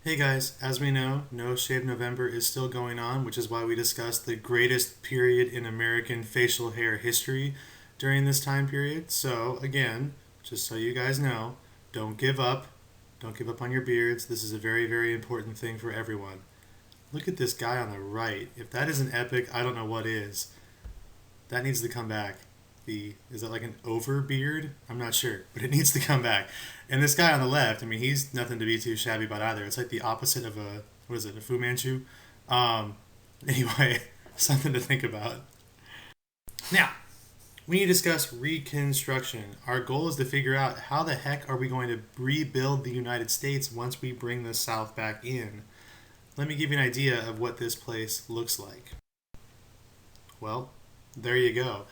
Hey guys, as we know, No Shave November is still going on, which is why we discussed the greatest period in American facial hair history during this time period. So, again, just so you guys know, don't give up. Don't give up on your beards. This is a very, very important thing for everyone. Look at this guy on the right. If that isn't epic, I don't know what is. That needs to come back. Is that like an over beard? I'm not sure, but it needs to come back. And this guy on the left, I mean, he's nothing to be too shabby about either. It's like the opposite of a what is it, a Fu Manchu? Um, anyway, something to think about. Now, we need to discuss Reconstruction. Our goal is to figure out how the heck are we going to rebuild the United States once we bring the South back in. Let me give you an idea of what this place looks like. Well, there you go.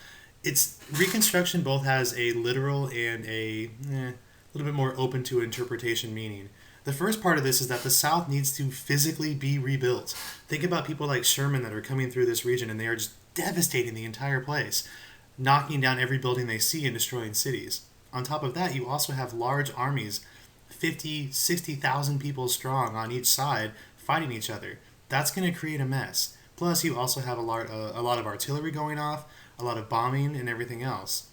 It's Reconstruction both has a literal and a little bit more open to interpretation meaning. The first part of this is that the South needs to physically be rebuilt. Think about people like Sherman that are coming through this region and they are just devastating the entire place, knocking down every building they see and destroying cities. On top of that, you also have large armies, 50, 60,000 people strong on each side, fighting each other. That's going to create a mess. Plus, you also have a lot of artillery going off, a lot of bombing, and everything else.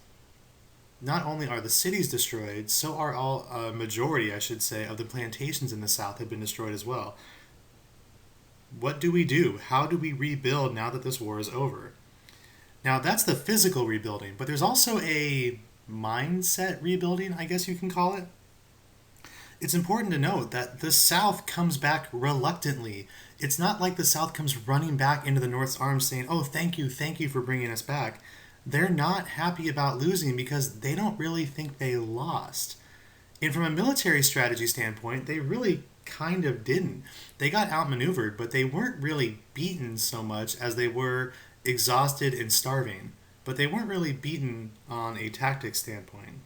Not only are the cities destroyed, so are a majority, I should say, of the plantations in the South have been destroyed as well. What do we do? How do we rebuild now that this war is over? Now, that's the physical rebuilding, but there's also a mindset rebuilding, I guess you can call it. It's important to note that the South comes back reluctantly. It's not like the South comes running back into the North's arms saying, oh, thank you for bringing us back. They're not happy about losing because they don't really think they lost. And from a military strategy standpoint, they really kind of didn't. They got outmaneuvered, but they weren't really beaten so much as they were exhausted and starving. But they weren't really beaten on a tactics standpoint.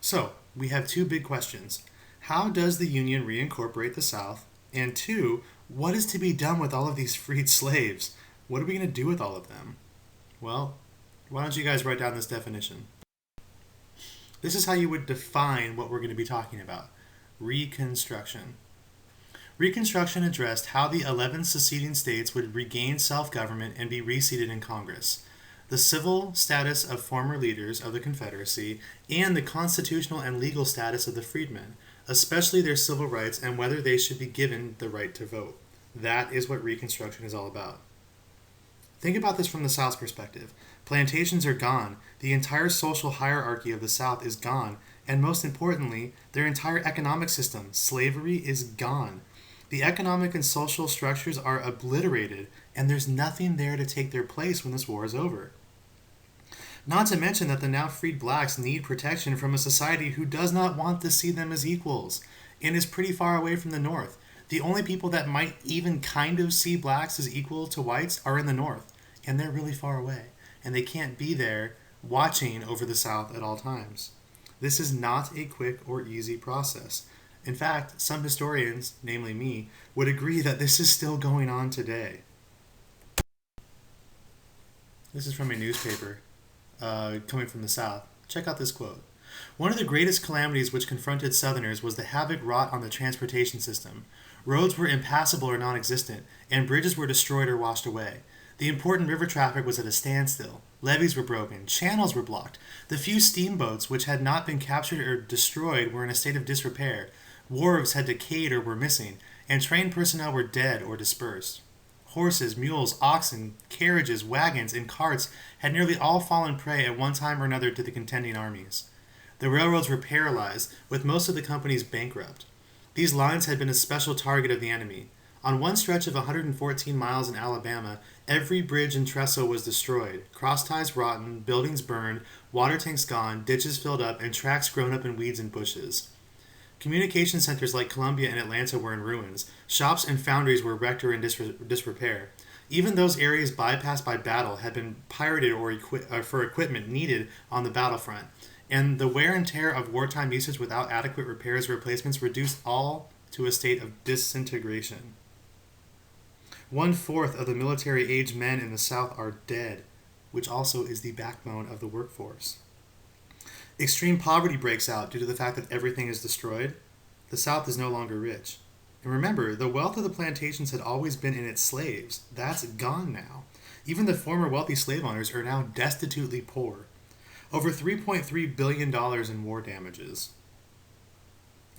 So, we have two big questions. How does the Union reincorporate the South? And two, what is to be done with all of these freed slaves? What are we going to do with all of them? Well, why don't you guys write down this definition? This is how you would define what we're going to be talking about. Reconstruction. Reconstruction addressed how the 11 seceding states would regain self-government and be reseated in Congress, the civil status of former leaders of the Confederacy, and the constitutional and legal status of the freedmen, especially their civil rights and whether they should be given the right to vote. That is what Reconstruction is all about. Think about this from the South's perspective. Plantations are gone, the entire social hierarchy of the South is gone, and most importantly, their entire economic system, slavery, is gone. The economic and social structures are obliterated, and there's nothing there to take their place when this war is over. Not to mention that the now freed blacks need protection from a society who does not want to see them as equals and is pretty far away from the North. The only people that might even kind of see blacks as equal to whites are in the North, and they're really far away, and they can't be there watching over the South at all times. This is not a quick or easy process. In fact, some historians, namely me, would agree that this is still going on today. This is from a newspaper coming from the South. Check out this quote. One of the greatest calamities which confronted Southerners was the havoc wrought on the transportation system. Roads were impassable or non-existent, and bridges were destroyed or washed away. The important river traffic was at a standstill. Levees were broken. Channels were blocked. The few steamboats which had not been captured or destroyed were in a state of disrepair. Wharves had decayed or were missing, and trained personnel were dead or dispersed. Horses, mules, oxen, carriages, wagons, and carts had nearly all fallen prey at one time or another to the contending armies. The railroads were paralyzed, with most of the companies bankrupt. These lines had been a special target of the enemy. On one stretch of 114 miles in Alabama, every bridge and trestle was destroyed, crossties rotten, buildings burned, water tanks gone, ditches filled up, and tracks grown up in weeds and bushes. Communication centers like Columbia and Atlanta were in ruins. Shops and foundries were wrecked or in disrepair. Even those areas bypassed by battle had been pirated or for equipment needed on the battlefront, and the wear and tear of wartime usage without adequate repairs or replacements reduced all to a state of disintegration. 1/4 of the military-aged men in the South are dead, which also is the backbone of the workforce. Extreme poverty breaks out due to the fact that everything is destroyed. The South is no longer rich. And remember, the wealth of the plantations had always been in its slaves. That's gone now. Even the former wealthy slave owners are now destitutely poor. Over $3.3 billion in war damages.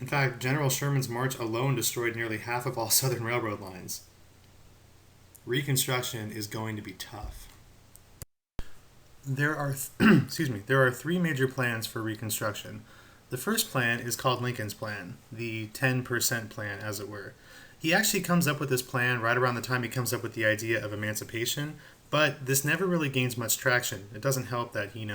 In fact, General Sherman's march alone destroyed nearly half of all Southern railroad lines. Reconstruction is going to be tough. There are there are three major plans for Reconstruction. The first plan is called Lincoln's Plan, the 10% plan, as it were. He actually comes up with this plan right around the time he comes up with the idea of emancipation, but this never really gains much traction. It doesn't help that he,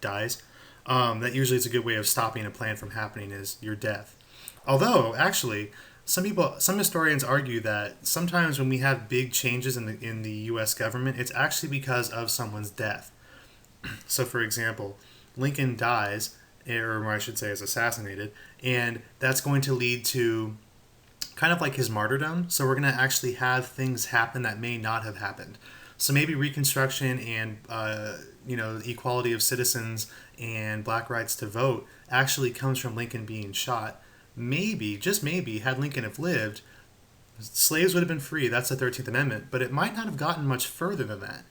dies. That usually is a good way of stopping a plan from happening is your death. Although, actually, some historians argue that sometimes when we have big changes in the U.S. government, it's actually because of someone's death. So, for example, Lincoln dies, or I should say is assassinated, and that's going to lead to kind of like his martyrdom. So we're going to actually have things happen that may not have happened. So maybe Reconstruction and equality of citizens and black rights to vote actually comes from Lincoln being shot. Maybe, just maybe, had Lincoln have lived, slaves would have been free. That's the 13th Amendment, but it might not have gotten much further than that.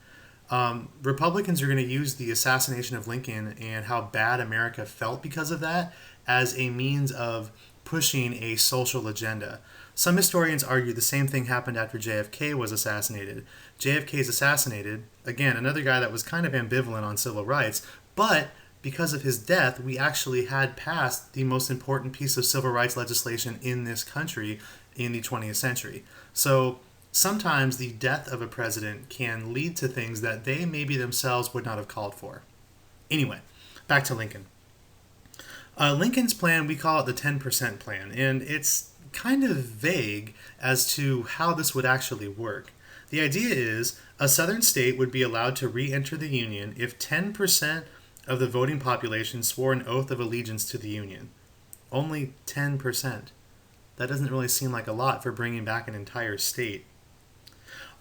Republicans are going to use the assassination of Lincoln and how bad America felt because of that as a means of pushing a social agenda. Some historians argue the same thing happened after JFK was assassinated. JFK is assassinated, again, another guy that was kind of ambivalent on civil rights, but because of his death, we actually had passed the most important piece of civil rights legislation in this country in the 20th century. So sometimes the death of a president can lead to things that they maybe themselves would not have called for. Anyway, back to Lincoln. Lincoln's plan, we call it the 10% plan, and it's kind of vague as to how this would actually work. The idea is a southern state would be allowed to re-enter the Union if 10% of the voting population swore an oath of allegiance to the Union. Only 10%. That doesn't really seem like a lot for bringing back an entire state.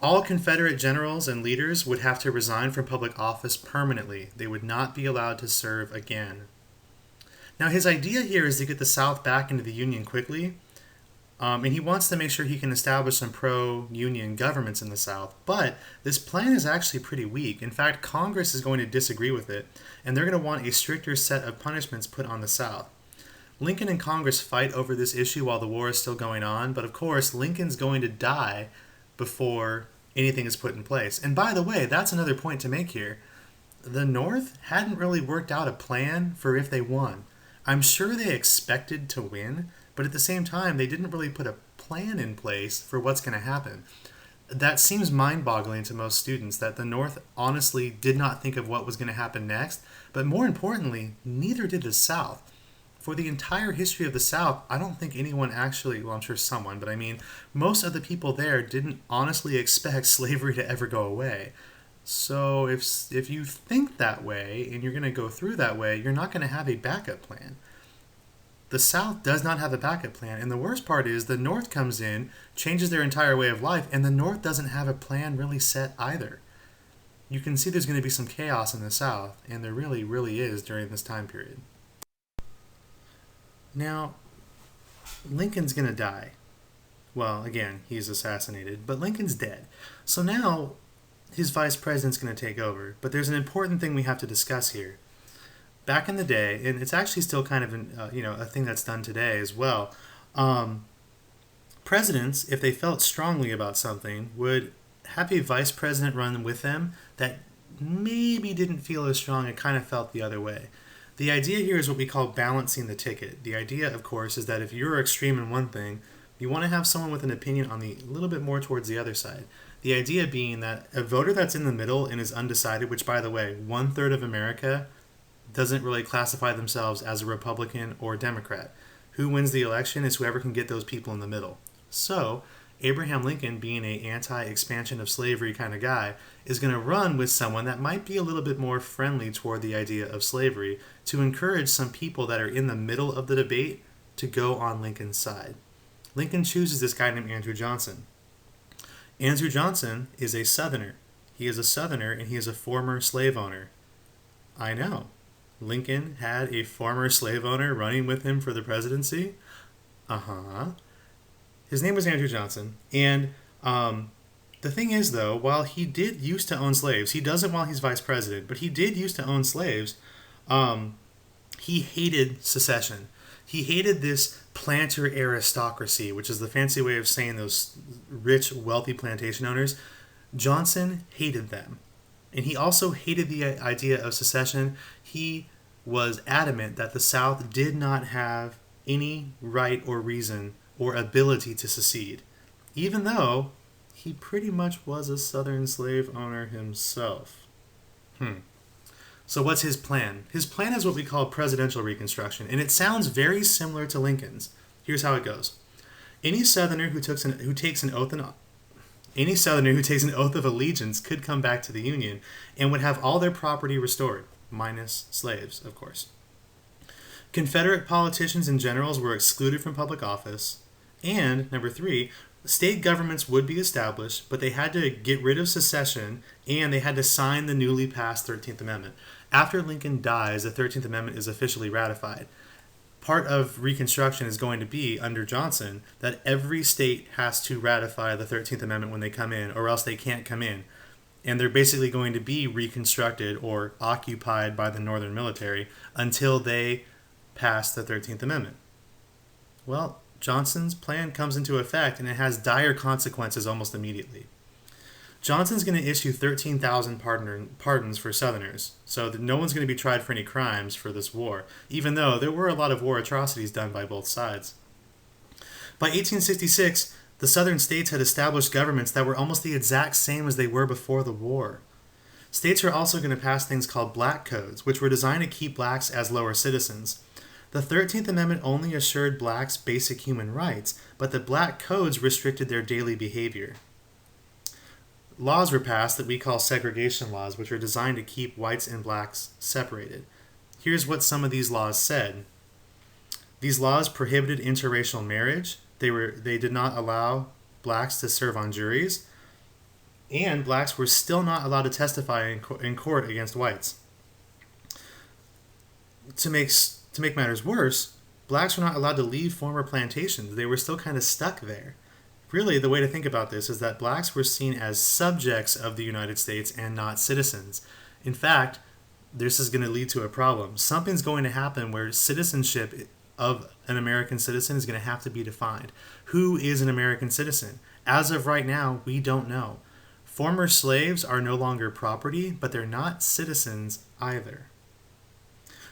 All Confederate generals and leaders would have to resign from public office permanently. They would not be allowed to serve again. Now, his idea here is to get the South back into the Union quickly, and he wants to make sure he can establish some pro-Union governments in the South. But this plan is actually pretty weak. In fact, Congress is going to disagree with it, and they're going to want a stricter set of punishments put on the South. Lincoln and Congress fight over this issue while the war is still going on, but of course, Lincoln's going to die before anything is put in place. And by the way, that's another point to make here. The North hadn't really worked out a plan for if they won. I'm sure they expected to win, but at the same time, they didn't really put a plan in place for what's going to happen. That seems mind-boggling to most students, that the North honestly did not think of what was going to happen next, but more importantly, neither did the South. For the entire history of the South, I don't think anyone actually, well, I'm sure someone, but I mean, most of the people there didn't honestly expect slavery to ever go away. So if you think that way and you're going to go through that way, you're not going to have a backup plan. The South does not have a backup plan, and the worst part is the North comes in, changes their entire way of life, and the North doesn't have a plan really set either. You can see there's going to be some chaos in the South, and there really, really is during this time period. Now, Lincoln's going to die. Well, again, he's assassinated, but Lincoln's dead. So now his vice president's going to take over. But there's an important thing we have to discuss here. Back in the day, and it's actually still kind of a thing that's done today as well, presidents, if they felt strongly about something, would have a vice president run with them that maybe didn't feel as strong and kind of felt the other way. The idea here is what we call balancing the ticket. The idea, of course, is that if you're extreme in one thing, you want to have someone with an opinion on the little bit more towards the other side. The idea being that a voter that's in the middle and is undecided, which, by the way, 1/3 of America doesn't really classify themselves as a Republican or Democrat. Who wins the election is whoever can get those people in the middle. So, Abraham Lincoln, being an anti-expansion of slavery kind of guy, is going to run with someone that might be a little bit more friendly toward the idea of slavery to encourage some people that are in the middle of the debate to go on Lincoln's side. Lincoln chooses this guy named Andrew Johnson. Andrew Johnson is a Southerner. He is a Southerner and he is a former slave owner. I know. Lincoln had a former slave owner running with him for the presidency? Uh-huh. His name was Andrew Johnson. And the thing is, though, while he did used to own slaves, he doesn't while he's vice president, but he did used to own slaves, he hated secession. He hated this planter aristocracy, which is the fancy way of saying those rich, wealthy plantation owners. Johnson hated them. And he also hated the idea of secession. He was adamant that the South did not have any right or reason or ability to secede, even though he pretty much was a Southern slave owner himself. So what's his plan? His plan is what we call presidential Reconstruction, and it sounds very similar to Lincoln's. Here's how it goes. Any Southerner who takes an oath of allegiance could come back to the Union and would have all their property restored, minus slaves, of course. Confederate politicians and generals were excluded from public office. And, number 3, state governments would be established, but they had to get rid of secession and they had to sign the newly passed 13th Amendment. After Lincoln dies, the 13th Amendment is officially ratified. Part of Reconstruction is going to be, under Johnson, that every state has to ratify the 13th Amendment when they come in, or else they can't come in. And they're basically going to be reconstructed or occupied by the Northern military until they pass the 13th Amendment. Well, Johnson's plan comes into effect, and it has dire consequences almost immediately. Johnson's going to issue 13,000 pardons for Southerners, so that no one's going to be tried for any crimes for this war, even though there were a lot of war atrocities done by both sides. By 1866, the Southern states had established governments that were almost the exact same as they were before the war. States are also going to pass things called black codes, which were designed to keep blacks as lower citizens. The 13th Amendment only assured blacks basic human rights, but the black codes restricted their daily behavior. Laws were passed that we call segregation laws, which are designed to keep whites and blacks separated. Here's what some of these laws said. These laws prohibited interracial marriage. They did not allow blacks to serve on juries, and blacks were still not allowed to testify in court against whites. To make matters worse, blacks were not allowed to leave former plantations. They were still kind of stuck there. Really, the way to think about this is that blacks were seen as subjects of the United States and not citizens. In fact, this is going to lead to a problem. Something's going to happen where citizenship of an American citizen is going to have to be defined. Who is an American citizen? As of right now, we don't know. Former slaves are no longer property, but they're not citizens either.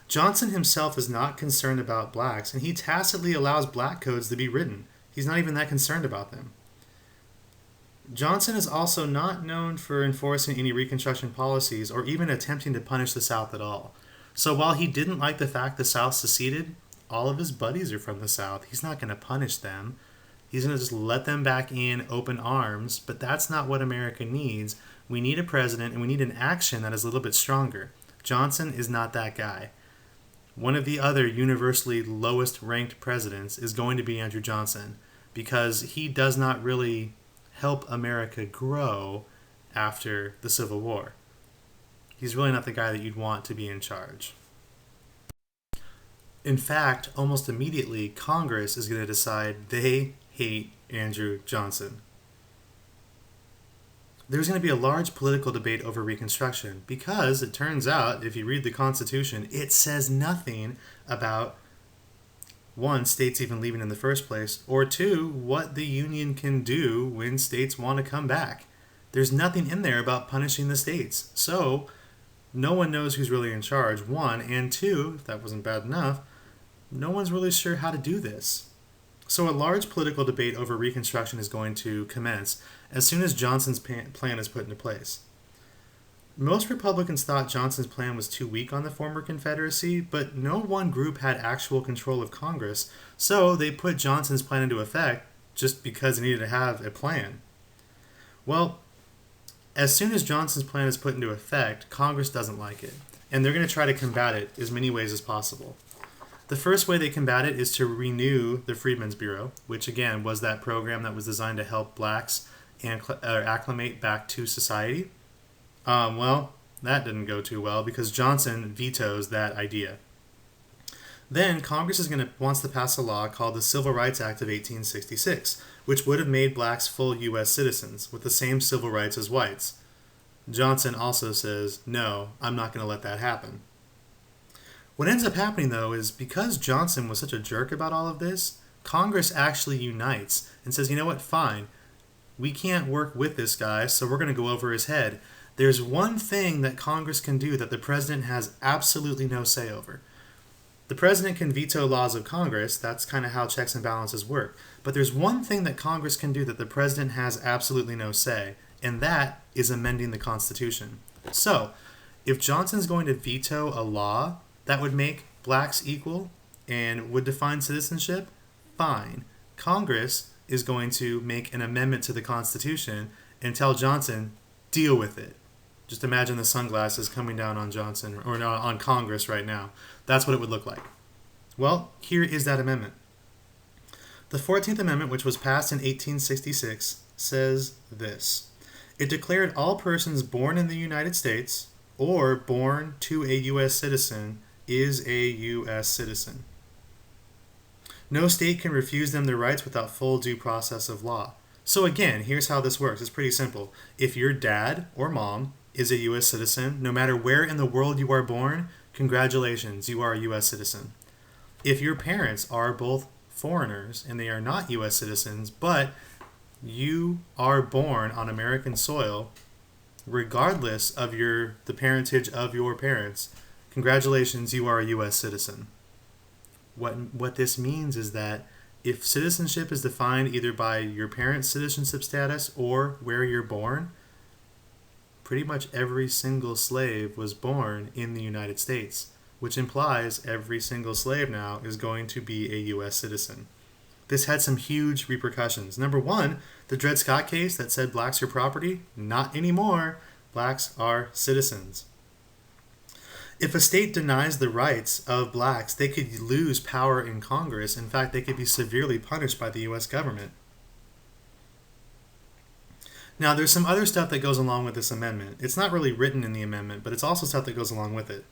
Johnson himself is not concerned about blacks, and he tacitly allows black codes to be written. He's not even that concerned about them. Johnson is also not known for enforcing any Reconstruction policies or even attempting to punish the South at all. So while he didn't like the fact the South seceded, all of his buddies are from the South. He's not going to punish them. He's going to just let them back in open arms, but that's not what America needs. We need a president and we need an action that is a little bit stronger. Johnson is not that guy. One of the other universally lowest ranked presidents is going to be Andrew Johnson because he does not really help America grow after the Civil War. He's really not the guy that you'd want to be in charge. In fact, almost immediately, Congress is going to decide they hate Andrew Johnson. There's going to be a large political debate over Reconstruction because it turns out, if you read the Constitution, it says nothing about, 1, states even leaving in the first place, or 2, what the Union can do when states want to come back. There's nothing in there about punishing the states. So, no one knows who's really in charge, 1, and 2, if that wasn't bad enough, no one's really sure how to do this. So a large political debate over Reconstruction is going to commence as soon as Johnson's plan is put into place. Most Republicans thought Johnson's plan was too weak on the former Confederacy, but no one group had actual control of Congress, so they put Johnson's plan into effect just because they needed to have a plan. Well, as soon as Johnson's plan is put into effect, Congress doesn't like it, and they're going to try to combat it as many ways as possible. The first way they combat it is to renew the Freedmen's Bureau, which again was that program that was designed to help blacks acclimate back to society. Well, that didn't go too well because Johnson vetoes that idea. Then Congress wants to pass a law called the Civil Rights Act of 1866, which would have made blacks full U.S. citizens with the same civil rights as whites. Johnson also says, no, I'm not going to let that happen. What ends up happening, though, is because Johnson was such a jerk about all of this, Congress actually unites and says, you know what, fine, we can't work with this guy, so we're going to go over his head. There's one thing that Congress can do that the president has absolutely no say over. The president can veto laws of Congress. That's kind of how checks and balances work. But there's one thing that Congress can do that the president has absolutely no say, and that is amending the Constitution. So, if Johnson's going to veto a law that would make blacks equal and would define citizenship, fine. Congress is going to make an amendment to the Constitution and tell Johnson, deal with it. Just imagine the sunglasses coming down on Johnson, or on Congress right now. That's what it would look like. Well, here is that amendment. The 14th Amendment, which was passed in 1866, says this. It declared all persons born in the United States or born to a U.S. citizen is a U.S. citizen. No state can refuse them their rights without full due process of law. So again, here's how this works. It's pretty simple. If your dad or mom is a U.S. citizen, no matter where in the world you are born, congratulations, you are a U.S. citizen. If your parents are both foreigners and they are not U.S. citizens, but you are born on American soil, regardless of the parentage of your parents, congratulations, you are a U.S. citizen. What this means is that if citizenship is defined either by your parents' citizenship status or where you're born, pretty much every single slave was born in the United States, which implies every single slave now is going to be a U.S. citizen. This had some huge repercussions. Number one, the Dred Scott case that said blacks are property, not anymore. Blacks are citizens. If a state denies the rights of blacks, they could lose power in Congress. In fact, they could be severely punished by the U.S. government. Now, there's some other stuff that goes along with this amendment. It's not really written in the amendment, but it's also stuff that goes along with it.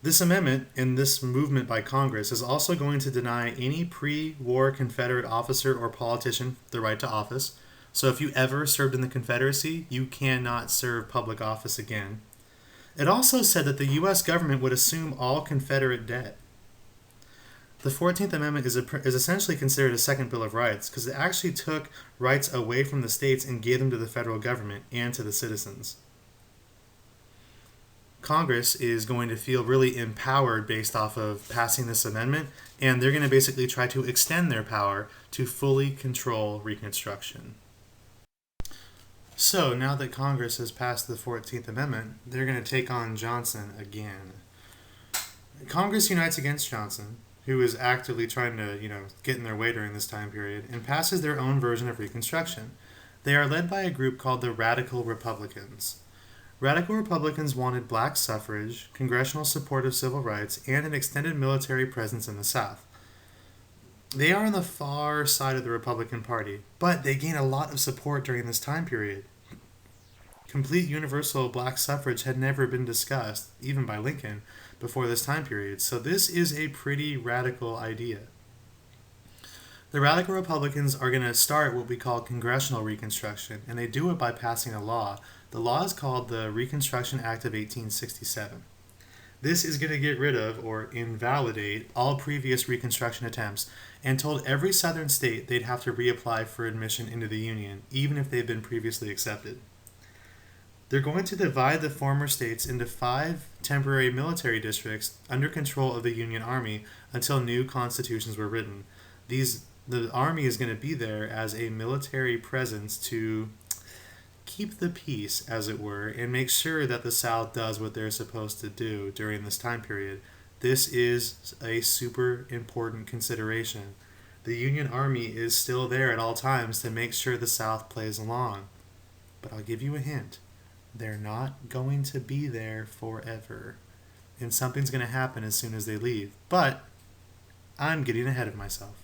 This amendment and this movement by Congress is also going to deny any pre-war Confederate officer or politician the right to office. So if you ever served in the Confederacy, you cannot serve public office again. It also said that the U.S. government would assume all Confederate debt. The 14th Amendment is essentially considered a second Bill of Rights because it actually took rights away from the states and gave them to the federal government and to the citizens. Congress is going to feel really empowered based off of passing this amendment, and they're going to basically try to extend their power to fully control Reconstruction. So now that Congress has passed the 14th Amendment, they're going to take on Johnson again. Congress unites against Johnson, who is actively trying to, get in their way during this time period, and passes their own version of Reconstruction. They are led by a group called the Radical Republicans. Radical Republicans wanted black suffrage, congressional support of civil rights, and an extended military presence in the South. They are on the far side of the Republican Party, but they gain a lot of support during this time period. Complete universal black suffrage had never been discussed, even by Lincoln, before this time period, so this is a pretty radical idea. The Radical Republicans are going to start what we call Congressional Reconstruction, and they do it by passing a law. The law is called the Reconstruction Act of 1867. This is going to get rid of or invalidate all previous Reconstruction attempts and told every southern state they'd have to reapply for admission into the Union, even if they'd been previously accepted. They're going to divide the former states into 5 temporary military districts under control of the Union Army until new constitutions were written. The Army is going to be there as a military presence to keep the peace, as it were, and make sure that the South does what they're supposed to do during this time period. This is a super important consideration. The Union Army is still there at all times to make sure the South plays along. But I'll give you a hint. They're not going to be there forever. And something's going to happen as soon as they leave. But I'm getting ahead of myself.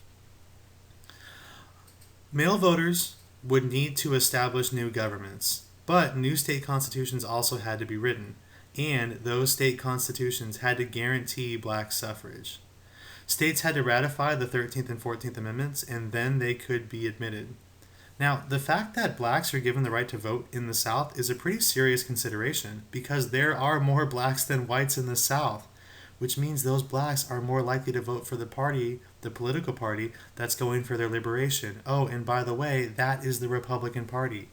Male voters would need to establish new governments, but new state constitutions also had to be written. and those state constitutions had to guarantee black suffrage. States had to ratify the 13th and 14th Amendments, and then they could be admitted. Now, the fact that blacks are given the right to vote in the South is a pretty serious consideration because there are more blacks than whites in the South, which means those blacks are more likely to vote for the party, the political party, that's going for their liberation. Oh, and by the way, that is the Republican Party.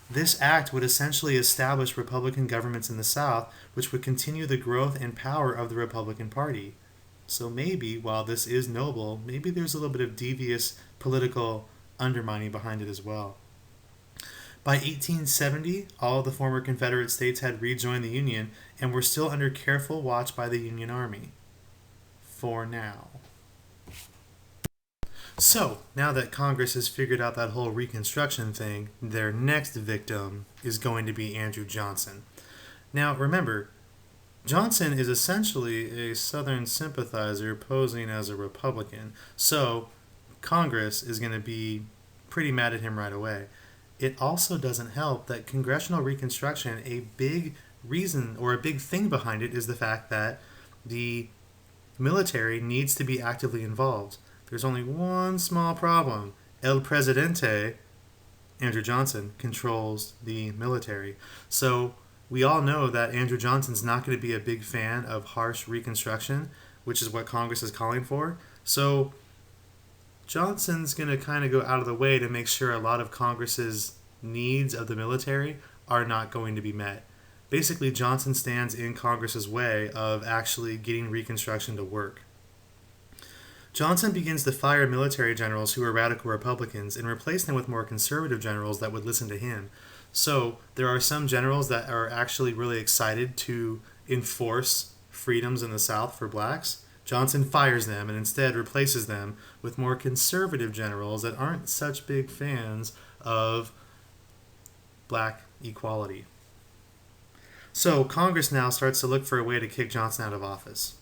This act would essentially establish Republican governments in the South, which would continue the growth and power of the Republican Party. So maybe, while this is noble, maybe there's a little bit of devious political undermining behind it as well. By 1870, all of the former Confederate states had rejoined the Union and were still under careful watch by the Union Army. For now. So, now that Congress has figured out that whole Reconstruction thing, their next victim is going to be Andrew Johnson. Now, remember, Johnson is essentially a Southern sympathizer posing as a Republican, so Congress is going to be pretty mad at him right away. It also doesn't help that Congressional Reconstruction, a big reason or a big thing behind it is the fact that the military needs to be actively involved. There's only one small problem. El Presidente, Andrew Johnson, controls the military. So we all know that Andrew Johnson's not going to be a big fan of harsh Reconstruction, which is what Congress is calling for. So Johnson's going to kind of go out of the way to make sure a lot of Congress's needs of the military are not going to be met. Basically, Johnson stands in Congress's way of actually getting Reconstruction to work. Johnson begins to fire military generals who are radical Republicans and replace them with more conservative generals that would listen to him. So there are some generals that are actually really excited to enforce freedoms in the South for blacks. Johnson fires them and instead replaces them with more conservative generals that aren't such big fans of black equality. So Congress now starts to look for a way to kick Johnson out of office.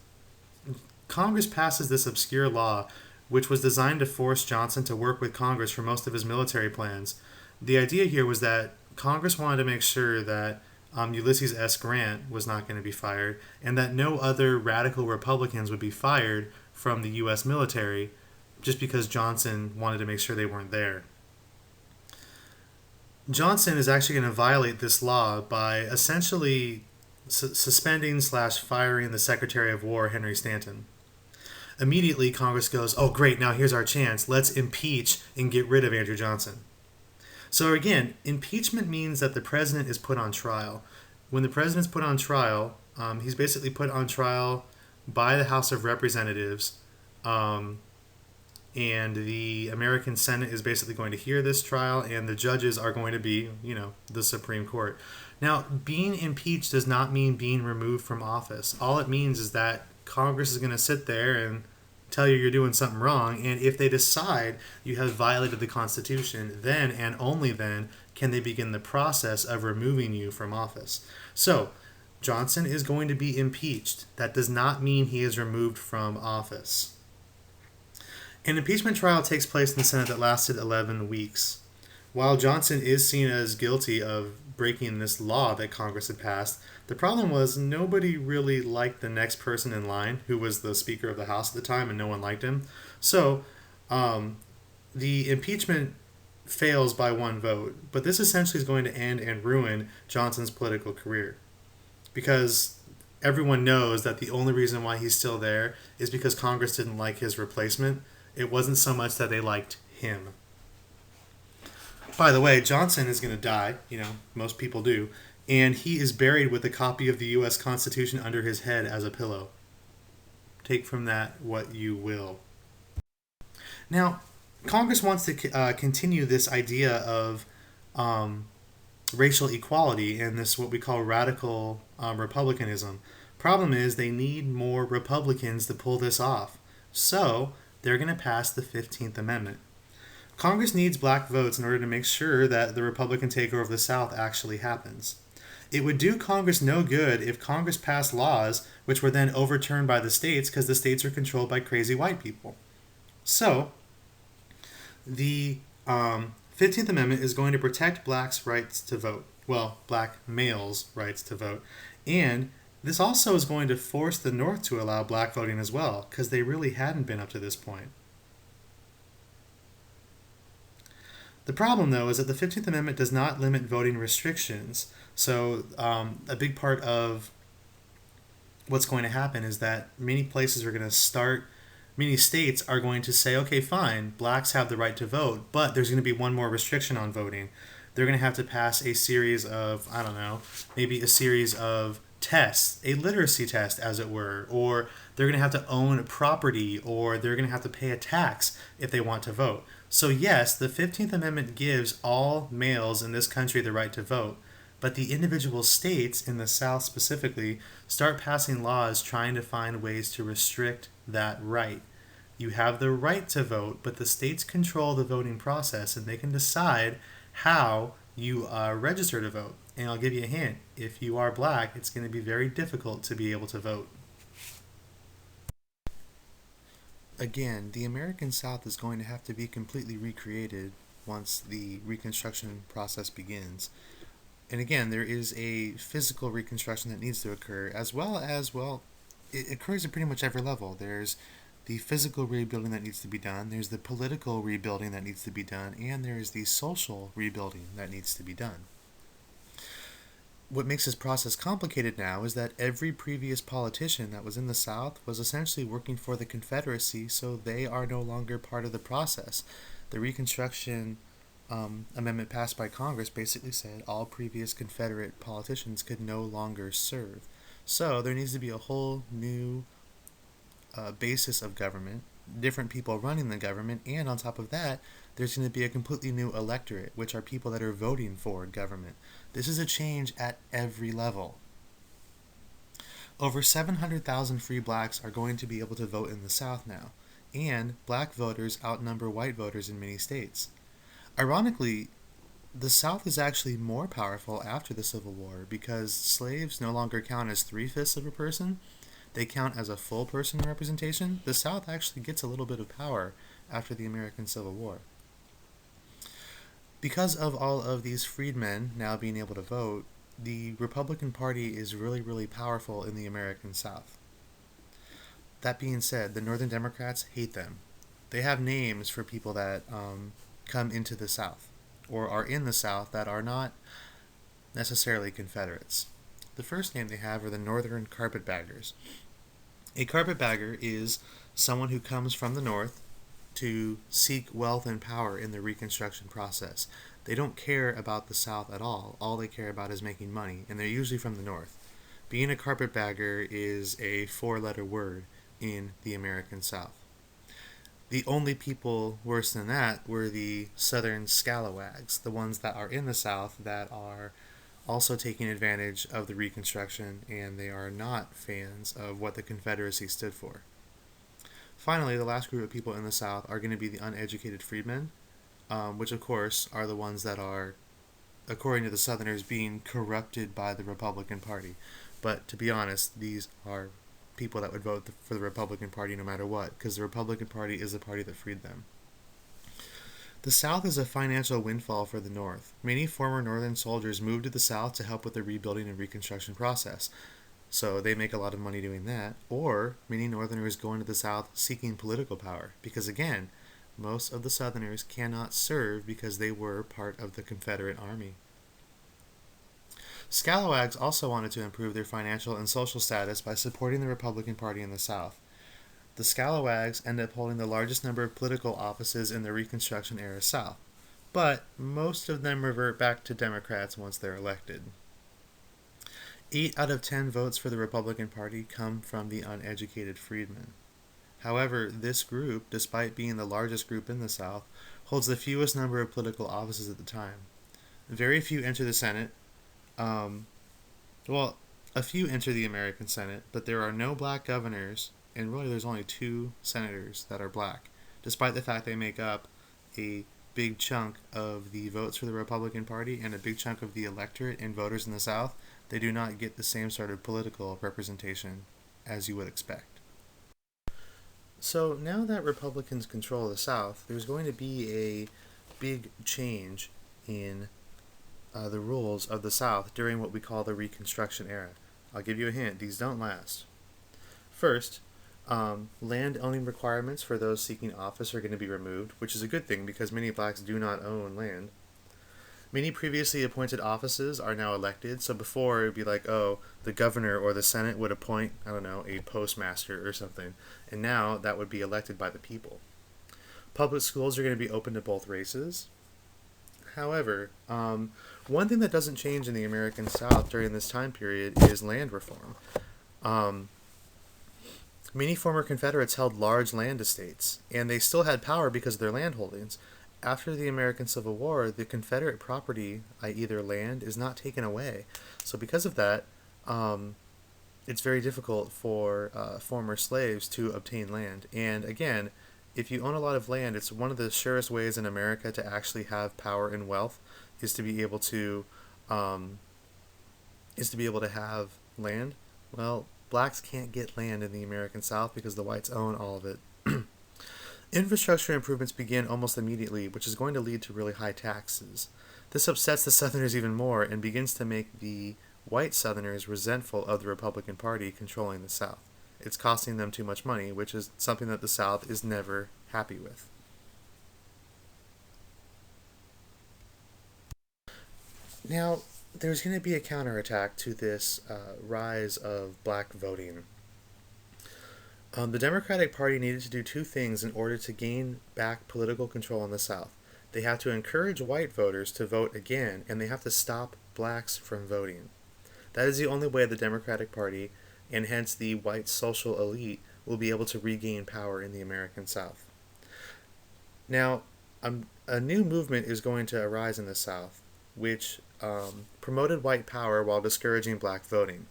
Congress passes this obscure law, which was designed to force Johnson to work with Congress for most of his military plans. The idea here was that Congress wanted to make sure that Ulysses S. Grant was not going to be fired, and that no other radical Republicans would be fired from the U.S. military just because Johnson wanted to make sure they weren't there. Johnson is actually going to violate this law by essentially suspending/firing the Secretary of War, Henry Stanton. Immediately, Congress goes, oh great, now here's our chance. Let's impeach and get rid of Andrew Johnson. So again, impeachment means that the president is put on trial. When the president's put on trial, he's basically put on trial by the House of Representatives, and the American Senate is basically going to hear this trial, and the judges are going to be, the Supreme Court. Now, being impeached does not mean being removed from office. All it means is that Congress is going to sit there and tell you you're doing something wrong, and if they decide you have violated the Constitution, then and only then can they begin the process of removing you from office. So, Johnson is going to be impeached. That does not mean he is removed from office. An impeachment trial takes place in the Senate that lasted 11 weeks. While Johnson is seen as guilty of breaking this law that Congress had passed, the problem was nobody really liked the next person in line, who was the Speaker of the House at the time, and no one liked him. So the impeachment fails by one vote, but this essentially is going to end and ruin Johnson's political career. Because everyone knows that the only reason why he's still there is because Congress didn't like his replacement. It wasn't so much that they liked him. By the way, Johnson is going to die, most people do, and he is buried with a copy of the U.S. Constitution under his head as a pillow. Take from that what you will. Now, Congress wants to continue this idea of racial equality and this what we call radical republicanism. Problem is they need more Republicans to pull this off. So they're going to pass the 15th Amendment. Congress needs black votes in order to make sure that the Republican takeover of the South actually happens. It would do Congress no good if Congress passed laws which were then overturned by the states because the states are controlled by crazy white people. So, the 15th Amendment is going to protect blacks' rights to vote. Well, black males' rights to vote. And this also is going to force the North to allow black voting as well, because they really hadn't been up to this point. The problem, though, is that the 15th Amendment does not limit voting restrictions. So, a big part of what's going to happen is that many places are going to start, many states are going to say, okay, fine, blacks have the right to vote, but there's going to be one more restriction on voting. They're going to have to pass a series of, I don't know, maybe a series of tests, a literacy test, as it were, or they're going to have to own property, or they're going to have to pay a tax if they want to vote. So, yes, the 15th Amendment gives all males in this country the right to vote, but the individual states, in the South specifically, start passing laws trying to find ways to restrict that right. You have the right to vote, but the states control the voting process and they can decide how you register to vote. And I'll give you a hint, if you are black, it's going to be very difficult to be able to vote. Again, the American South is going to have to be completely recreated once the Reconstruction process begins. And again, there is a physical reconstruction that needs to occur, as well as, well, it occurs at pretty much every level. There's the physical rebuilding that needs to be done, there's the political rebuilding that needs to be done, and there's the social rebuilding that needs to be done. What makes this process complicated now is that every previous politician that was in the South was essentially working for the Confederacy, so they are no longer part of the process. The Reconstruction amendment passed by Congress basically said all previous Confederate politicians could no longer serve. So there needs to be a whole new basis of government, different people running the government, and on top of that, there's going to be a completely new electorate, which are people that are voting for government. This is a change at every level. Over 700,000 free blacks are going to be able to vote in the South now, and black voters outnumber white voters in many states. Ironically, the South is actually more powerful after the Civil War because slaves no longer count as 3/5 of a person, they count as a full person representation. The South actually gets a little bit of power after the American Civil War. Because of all of these freedmen now being able to vote, the Republican Party is really, really powerful in the American South. That being said, the Northern Democrats hate them. They have names for people that come into the South or are in the South that are not necessarily Confederates. The first name they have are the Northern Carpetbaggers. A carpetbagger is someone who comes from the North to seek wealth and power in the Reconstruction process. They don't care about the South at all. All they care about is making money, and they're usually from the North. Being a carpetbagger is a 4-letter word in the American South. The only people worse than that were the Southern scalawags, the ones that are in the South that are also taking advantage of the Reconstruction, and they are not fans of what the Confederacy stood for. Finally, the last group of people in the South are going to be the uneducated freedmen, which of course are the ones that are, according to the Southerners, being corrupted by the Republican Party. But to be honest, these are people that would vote for the Republican Party no matter what, because the Republican Party is the party that freed them. The South is a financial windfall for the North. Many former Northern soldiers moved to the South to help with the rebuilding and Reconstruction process, so they make a lot of money doing that. Or many Northerners go into the South seeking political power, because again, most of the Southerners cannot serve because they were part of the Confederate Army. Scalawags also wanted to improve their financial and social status by supporting the Republican Party in the South. The Scalawags end up holding the largest number of political offices in the Reconstruction era South, but most of them revert back to Democrats once they're elected. 8 out of 10 votes for the Republican Party come from the uneducated freedmen. However, this group, despite being the largest group in the South, holds the fewest number of political offices at the time. Very few enter the Senate. A few enter the American Senate, but there are no black governors, and really there's only 2 senators that are black, despite the fact they make up a big chunk of the votes for the Republican Party and a big chunk of the electorate and voters in the South. They do not get the same sort of political representation as you would expect. So now that Republicans control the South, there's going to be a big change in the rules of the South during what we call the Reconstruction era. I'll give you a hint. These don't last. First, land owning requirements for those seeking office are going to be removed, which is a good thing because many blacks do not own land. Many previously appointed offices are now elected, so before it would be like, oh, the governor or the Senate would appoint, I don't know, a postmaster or something, and now that would be elected by the people. Public schools are going to be open to both races. However, one thing that doesn't change in the American South during this time period is land reform. Many former Confederates held large land estates, and they still had power because of their land holdings. After the American Civil War, the Confederate property, i.e. their land, is not taken away. So because of that, it's very difficult for former slaves to obtain land. And again, if you own a lot of land, it's one of the surest ways in America to actually have power and wealth is to be able to have land. Well, blacks can't get land in the American South because the whites own all of it. Infrastructure improvements begin almost immediately, which is going to lead to really high taxes. This upsets the Southerners even more and begins to make the white Southerners resentful of the Republican Party controlling the South. It's costing them too much money, which is something that the South is never happy with. Now, there's going to be a counterattack to this rise of black voting. The Democratic Party needed to do two things in order to gain back political control in the South. They have to encourage white voters to vote again, and they have to stop blacks from voting. That is the only way the Democratic Party, and hence the white social elite, will be able to regain power in the American South. Now, a new movement is going to arise in the South, which promoted white power while discouraging black voting.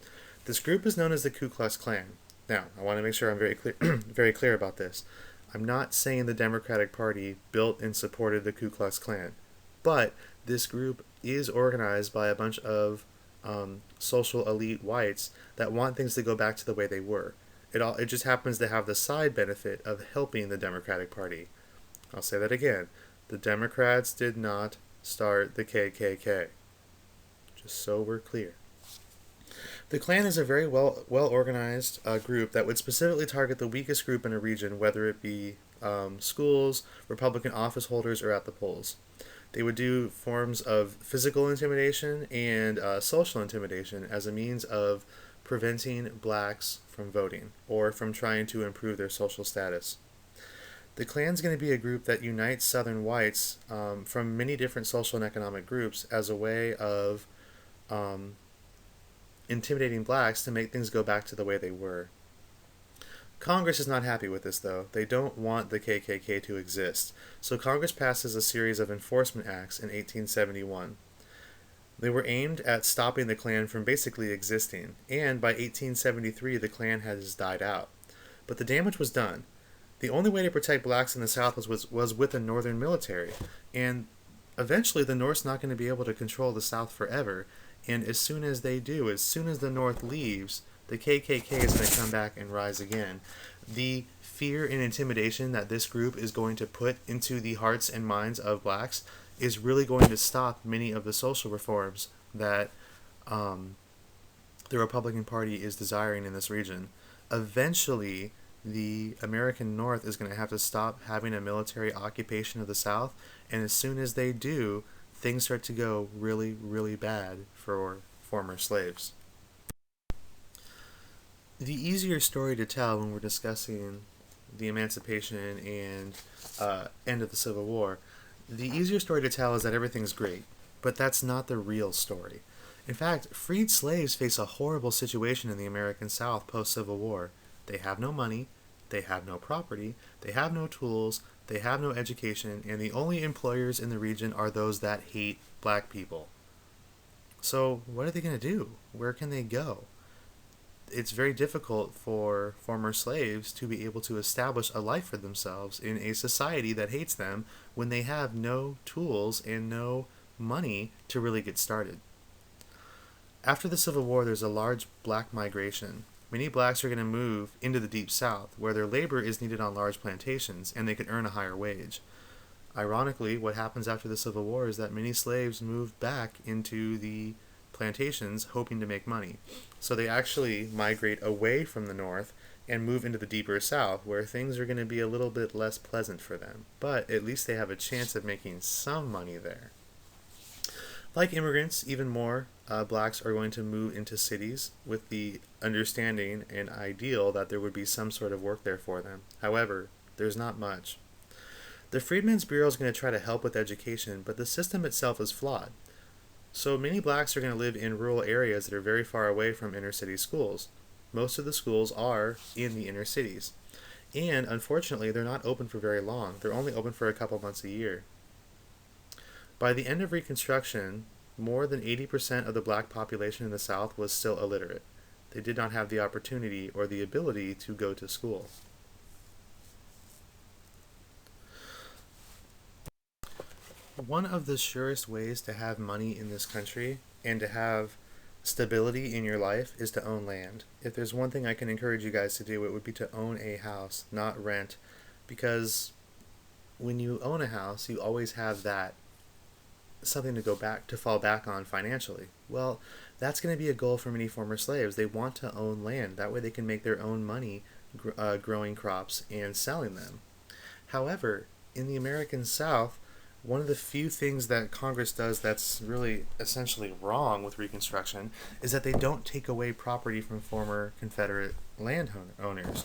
This group is known as the Ku Klux Klan. Now, I want to make sure I'm very clear about this. I'm not saying the Democratic Party built and supported the Ku Klux Klan, but this group is organized by a bunch of social elite whites that want things to go back to the way they were. It just happens to have the side benefit of helping the Democratic Party. I'll say that again. The Democrats did not start the KKK. Just so we're clear. The Klan is a very well organized group that would specifically target the weakest group in a region, whether it be schools, Republican office holders, or at the polls. They would do forms of physical intimidation and social intimidation as a means of preventing blacks from voting or from trying to improve their social status. The Klan's going to be a group that unites Southern whites from many different social and economic groups as a way of intimidating blacks to make things go back to the way they were. Congress is not happy with this, though. They don't want the KKK to exist. So Congress passes a series of enforcement acts in 1871. They were aimed at stopping the Klan from basically existing, and by 1873 the Klan has died out. But the damage was done. The only way to protect blacks in the South was with a Northern military, and eventually the North's not going to be able to control the South forever, and as soon as they do, as soon as the North leaves, the KKK is going to come back and rise again. The fear and intimidation that this group is going to put into the hearts and minds of blacks is really going to stop many of the social reforms that the Republican Party is desiring in this region. Eventually, the American North is going to have to stop having a military occupation of the South, and as soon as they do, things start to go really, really bad for former slaves. The easier story to tell when we're discussing the Emancipation and end of the Civil War, the easier story to tell is that everything's great, but that's not the real story. In fact, freed slaves face a horrible situation in the American South post-Civil War. They have no money, they have no property, they have no tools, they have no education, and the only employers in the region are those that hate black people. So what are they going to do? Where can they go? It's very difficult for former slaves to be able to establish a life for themselves in a society that hates them when they have no tools and no money to really get started. After the Civil War, there's a large black migration. Many blacks are going to move into the Deep South, where their labor is needed on large plantations, and they can earn a higher wage. Ironically, what happens after the Civil War is that many slaves move back into the plantations hoping to make money. So they actually migrate away from the north and move into the deeper south, where things are going to be a little bit less pleasant for them. But at least they have a chance of making some money there. Like immigrants, even more blacks are going to move into cities with the understanding and ideal that there would be some sort of work there for them. However, there's not much. The Freedmen's Bureau is going to try to help with education, but the system itself is flawed. So many blacks are going to live in rural areas that are very far away from inner city schools. Most of the schools are in the inner cities. And unfortunately, they're not open for very long. They're only open for a couple months a year. By the end of Reconstruction, more than 80% of the black population in the South was still illiterate. They did not have the opportunity or the ability to go to school. One of the surest ways to have money in this country and to have stability in your life is to own land. If there's one thing I can encourage you guys to do, it would be to own a house, not rent. Because when you own a house, you always have that something to fall back on financially. Well, that's going to be a goal for many former slaves. They want to own land. That way they can make their own money growing crops and selling them. However, in the American South, one of the few things that Congress does that's really essentially wrong with Reconstruction is that they don't take away property from former Confederate landowners.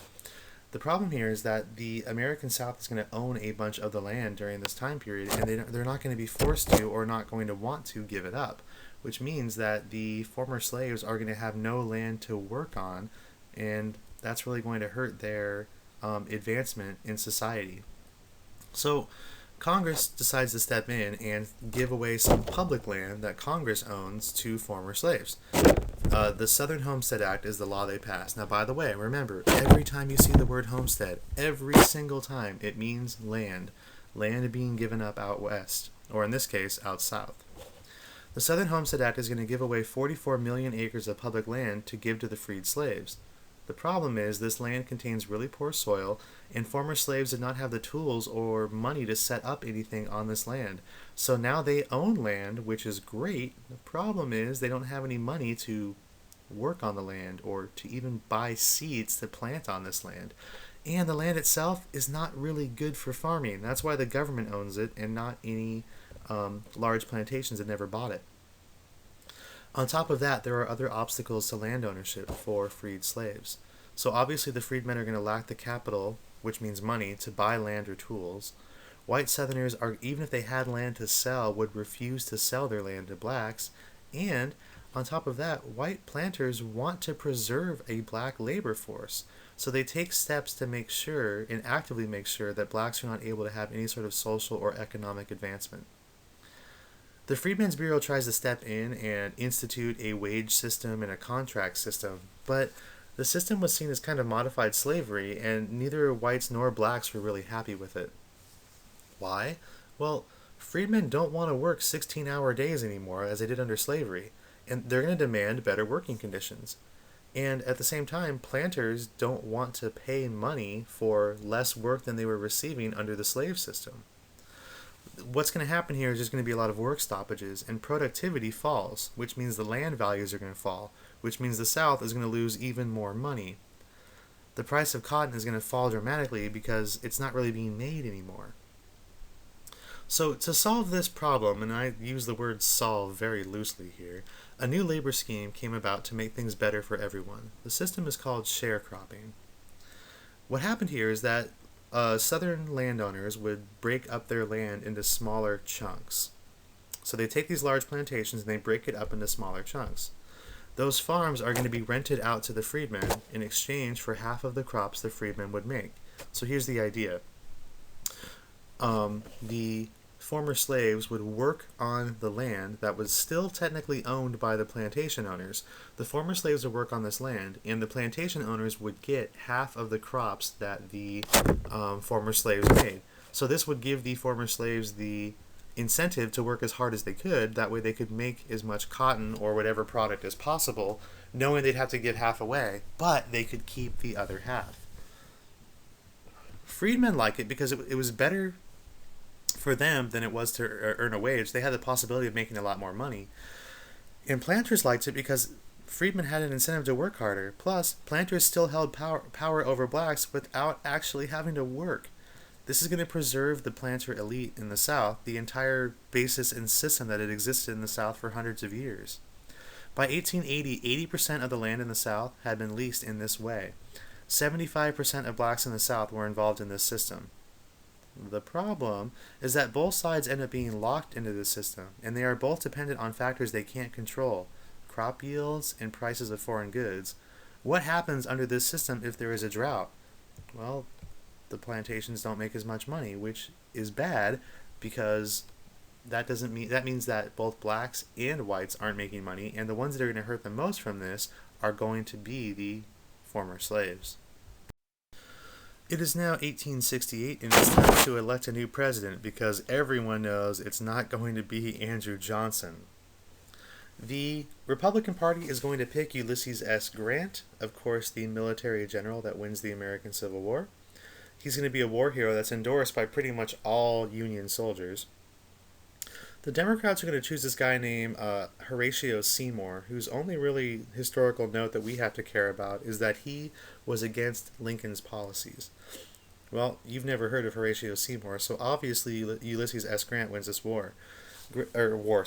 The problem here is that the American South is going to own a bunch of the land during this time period, and they're not going to be forced to or not going to want to give it up, which means that the former slaves are going to have no land to work on, and that's really going to hurt their advancement in society. So Congress decides to step in and give away some public land that Congress owns to former slaves. The Southern Homestead Act is the law they passed. Now, by the way, remember, every time you see the word homestead, every single time, it means land. Land being given up out west, or in this case, out south. The Southern Homestead Act is going to give away 44 million acres of public land to give to the freed slaves. The problem is this land contains really poor soil, and former slaves did not have the tools or money to set up anything on this land. So now they own land, which is great. The problem is they don't have any money to work on the land or to even buy seeds to plant on this land. And the land itself is not really good for farming. That's why the government owns it and not any large plantations that never bought it. On top of that, there are other obstacles to land ownership for freed slaves. So obviously the freedmen are going to lack the capital, which means money, to buy land or tools. White Southerners, even if they had land to sell, would refuse to sell their land to blacks. And on top of that, white planters want to preserve a black labor force. So they take steps to make sure and actively make sure that blacks are not able to have any sort of social or economic advancement. The Freedmen's Bureau tries to step in and institute a wage system and a contract system, but the system was seen as kind of modified slavery, and neither whites nor blacks were really happy with it. Why? Well, freedmen don't want to work 16-hour days anymore as they did under slavery, and they're going to demand better working conditions. And at the same time, planters don't want to pay money for less work than they were receiving under the slave system. What's going to happen here is there's going to be a lot of work stoppages, and productivity falls, which means the land values are going to fall, which means the South is going to lose even more money. The price of cotton is going to fall dramatically because it's not really being made anymore. So to solve this problem, and I use the word solve very loosely here, a new labor scheme came about to make things better for everyone. The system is called sharecropping. What happened here is that Southern landowners would break up their land into smaller chunks. So they take these large plantations and they break it up into smaller chunks. Those farms are going to be rented out to the freedmen in exchange for half of the crops the freedmen would make. So here's the idea. The former slaves would work on the land that was still technically owned by the plantation owners. The former slaves would work on this land, and the plantation owners would get half of the crops that the former slaves made. So this would give the former slaves the incentive to work as hard as they could. That way they could make as much cotton or whatever product as possible, knowing they'd have to give half away, but they could keep the other half. Freedmen like it because it was better for them than it was to earn a wage. They had the possibility of making a lot more money. And planters liked it because freedmen had an incentive to work harder. Plus, planters still held power over blacks without actually having to work. This is going to preserve the planter elite in the South, the entire basis and system that had existed in the South for hundreds of years. By 1880, 80% of the land in the South had been leased in this way. 75% of blacks in the South were involved in this system. The problem is that both sides end up being locked into this system, and they are both dependent on factors they can't control: crop yields and prices of foreign goods. What happens under this system if there is a drought? Well, the plantations don't make as much money, which is bad because that means that both blacks and whites aren't making money, and the ones that are going to hurt the most from this are going to be the former slaves. It is now 1868, and it's time to elect a new president because everyone knows it's not going to be Andrew Johnson. The Republican Party is going to pick Ulysses S. Grant, of course, the military general that wins the American Civil War. He's going to be a war hero that's endorsed by pretty much all Union soldiers. The Democrats are going to choose this guy named Horatio Seymour, whose only really historical note that we have to care about is that he was against Lincoln's policies. Well, you've never heard of Horatio Seymour, so obviously Ulysses S. Grant wins this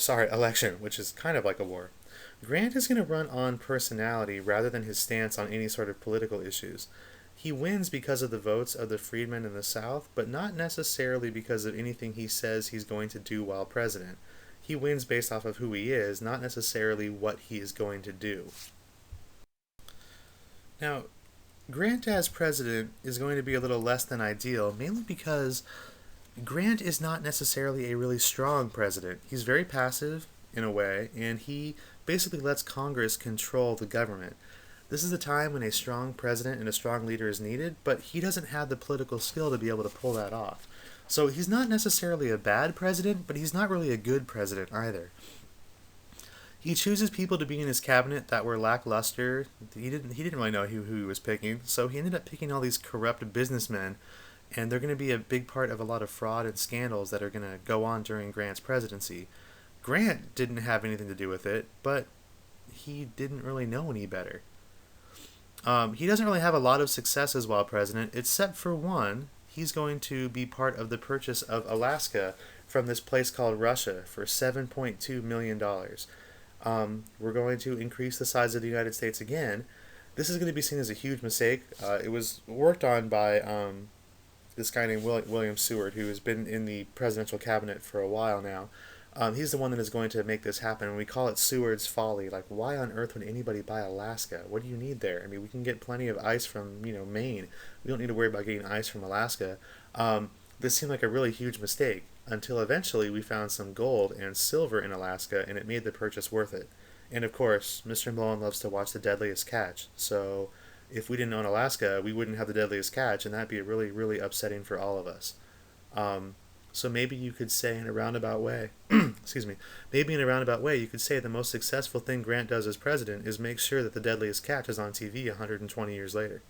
election, which is kind of like a war. Grant is going to run on personality rather than his stance on any sort of political issues. He wins because of the votes of the freedmen in the South, but not necessarily because of anything he says he's going to do while president. He wins based off of who he is, not necessarily what he is going to do. Now, Grant as president is going to be a little less than ideal, mainly because Grant is not necessarily a really strong president. He's very passive, in a way, and he basically lets Congress control the government. This is a time when a strong president and a strong leader is needed, but he doesn't have the political skill to be able to pull that off. So he's not necessarily a bad president, but he's not really a good president either. He chooses people to be in his cabinet that were lackluster. He didn't really know who he was picking, so he ended up picking all these corrupt businessmen, and they're going to be a big part of a lot of fraud and scandals that are going to go on during Grant's presidency. Grant didn't have anything to do with it, but he didn't really know any better. He doesn't really have a lot of successes while president, except for one. He's going to be part of the purchase of Alaska from this place called Russia for $7.2 million. We're going to increase the size of the United States again. This is going to be seen as a huge mistake. It was worked on by this guy named William Seward, who has been in the presidential cabinet for a while now. He's the one that is going to make this happen, and we call it Seward's folly. Like, why on earth would anybody buy Alaska? What do you need there? I mean, we can get plenty of ice from, Maine. We don't need to worry about getting ice from Alaska. This seemed like a really huge mistake, until eventually we found some gold and silver in Alaska, and it made the purchase worth it. And of course, Mr. Mullen loves to watch The Deadliest Catch, so if we didn't own Alaska, we wouldn't have The Deadliest Catch, and that'd be really, really upsetting for all of us. So maybe you could say in a roundabout way, maybe in a roundabout way you could say the most successful thing Grant does as president is make sure that The Deadliest Catch is on TV 120 years later.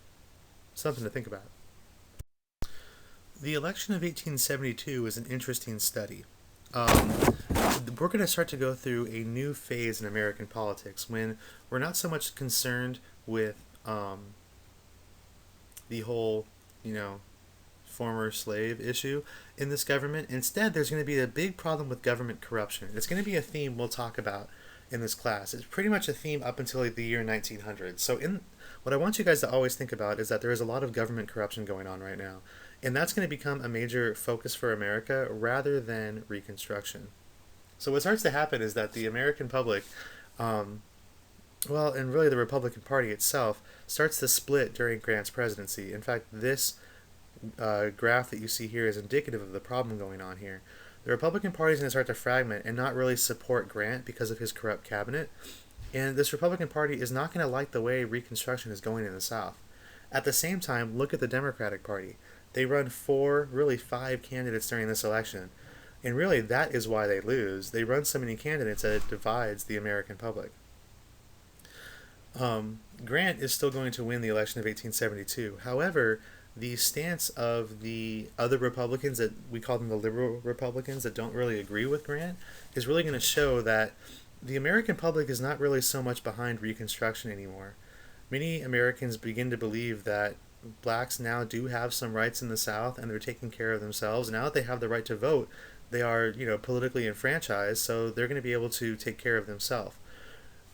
Something to think about. The election of 1872 is an interesting study. We're going to start to go through a new phase in American politics when we're not so much concerned with the whole, former slave issue in this government. Instead, there's going to be a big problem with government corruption. It's going to be a theme we'll talk about in this class. It's pretty much a theme up until the year 1900. So what I want you guys to always think about is that there is a lot of government corruption going on right now. And that's going to become a major focus for America rather than Reconstruction. So what starts to happen is that the American public, and really the Republican Party itself, starts to split during Grant's presidency. In fact, this graph that you see here is indicative of the problem going on here. The Republican Party is going to start to fragment and not really support Grant because of his corrupt cabinet. And this Republican Party is not going to like the way Reconstruction is going in the South. At the same time, look at the Democratic Party. They run 5 candidates during this election. And really, that is why they lose. They run so many candidates that it divides the American public. Grant is still going to win the election of 1872. However, the stance of the other Republicans, that we call them the liberal Republicans, that don't really agree with Grant, is really going to show that The American public is not really so much behind Reconstruction anymore. Many Americans begin to believe that blacks now do have some rights in the South and they're taking care of themselves. Now that they have the right to vote, they are, politically enfranchised, so they're going to be able to take care of themselves.